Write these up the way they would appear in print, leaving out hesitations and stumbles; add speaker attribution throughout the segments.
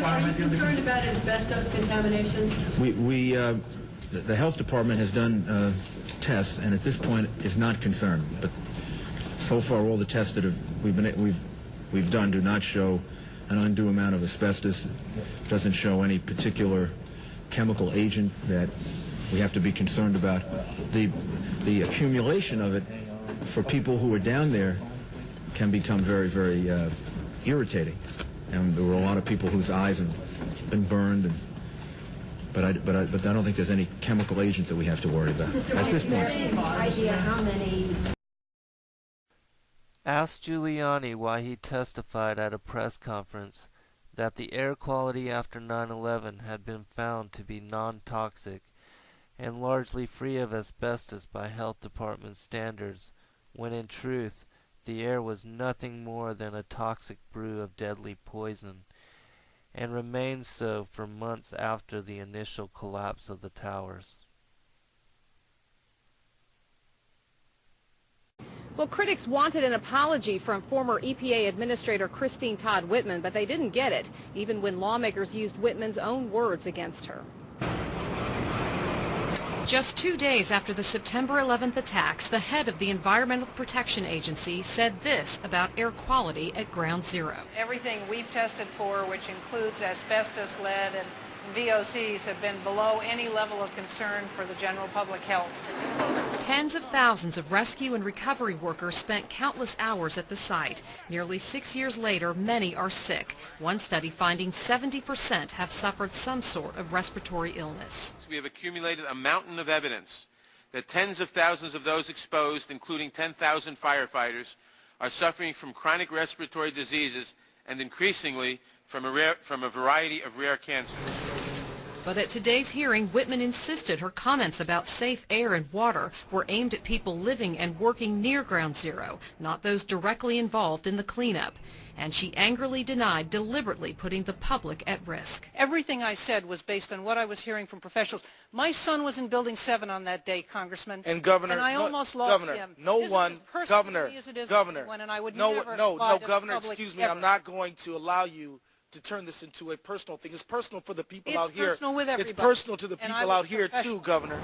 Speaker 1: Department.
Speaker 2: Are you concerned about asbestos contamination?
Speaker 1: The health department has done tests, and at this point is not concerned. But so far, all the tests that we've done do not show an undue amount of asbestos. Doesn't show any particular chemical agent that we have to be concerned about. The accumulation of it for people who are down there can become very, very irritating. And there were a lot of people whose eyes have been burned. But I don't think there's any chemical agent that we have to worry about at this point.
Speaker 2: Idea how many?
Speaker 3: Asked Giuliani why he testified at a press conference that the air quality after 9/11 had been found to be non-toxic and largely free of asbestos by health department standards, when in truth the air was nothing more than a toxic brew of deadly poison, and remained so for months after the initial collapse of the towers.
Speaker 4: Well, critics wanted an apology from former EPA Administrator Todd Whitman, but they didn't get it, even when lawmakers used Whitman's own words against her. Just 2 days after the September 11th attacks, the head of the Environmental Protection Agency said this about air quality at Ground Zero.
Speaker 5: Everything we've tested for, which includes asbestos, lead, and VOCs, have been below any level of concern for the general public health.
Speaker 4: Tens of thousands of rescue and recovery workers spent countless hours at the site. Nearly 6 years later, many are sick. One study finding 70% have suffered some sort of respiratory illness.
Speaker 6: We have accumulated a mountain of evidence that tens of thousands of those exposed, including 10,000 firefighters, are suffering from chronic respiratory diseases and increasingly from a variety of rare cancers.
Speaker 4: But at today's hearing, Whitman insisted her comments about safe air and water were aimed at people living and working near Ground Zero, not those directly involved in the cleanup. And she angrily denied deliberately putting the public at risk.
Speaker 5: Everything I said was based on what I was hearing from professionals. My son was in Building 7 on that day, Congressman.
Speaker 7: And Governor,
Speaker 5: and I almost lost him.
Speaker 7: Governor,
Speaker 5: Governor,
Speaker 7: excuse me, I'm not going to allow you to turn this into a personal thing. It's personal for the people out here.
Speaker 5: It's personal with everybody.
Speaker 7: It's personal to the people out here too, Governor.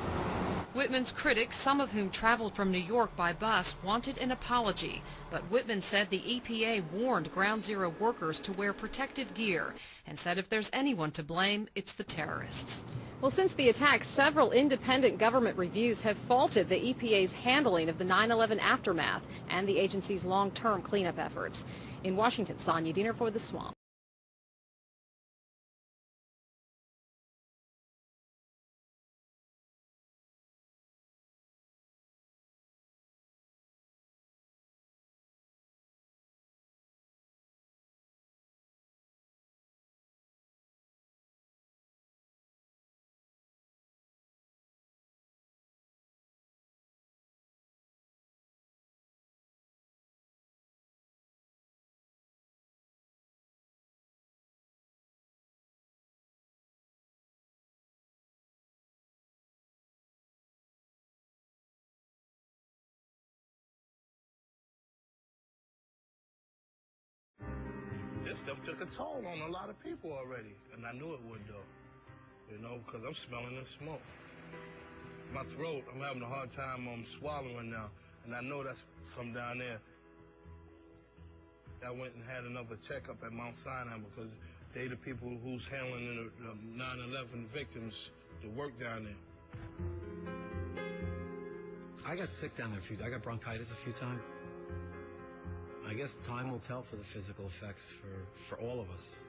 Speaker 4: Whitman's critics, some of whom traveled from New York by bus, wanted an apology. But Whitman said the EPA warned Ground Zero workers to wear protective gear and said if there's anyone to blame, it's the terrorists. Well, since the attack, several independent government reviews have faulted the EPA's handling of the 9/11 aftermath and the agency's long-term cleanup efforts. In Washington, Sonia Diener for The Swamp.
Speaker 8: This stuff took a toll on a lot of people already, and I knew it would though, you know, because I'm smelling the smoke. My throat, I'm having a hard time swallowing now, and I know that's from down there. I went and had another checkup at Mount Sinai because they the people who's handling the 9/11 victims to work down there.
Speaker 9: I got sick down there I got bronchitis a few times. I guess time will tell for the physical effects for all of us.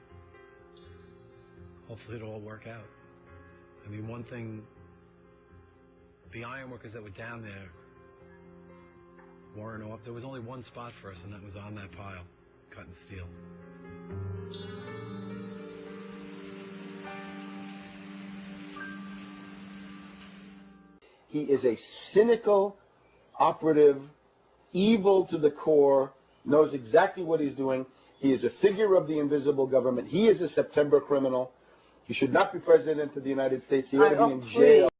Speaker 9: Hopefully it'll all work out. I mean, one thing, the iron workers that were down there weren't off. There was only one spot for us, and that was on that pile, cutting steel.
Speaker 10: He is a cynical operative, evil to the core, knows exactly what he's doing. He is a figure of the invisible government. He is a September criminal. He should not be president of the United States. He ought to be in jail.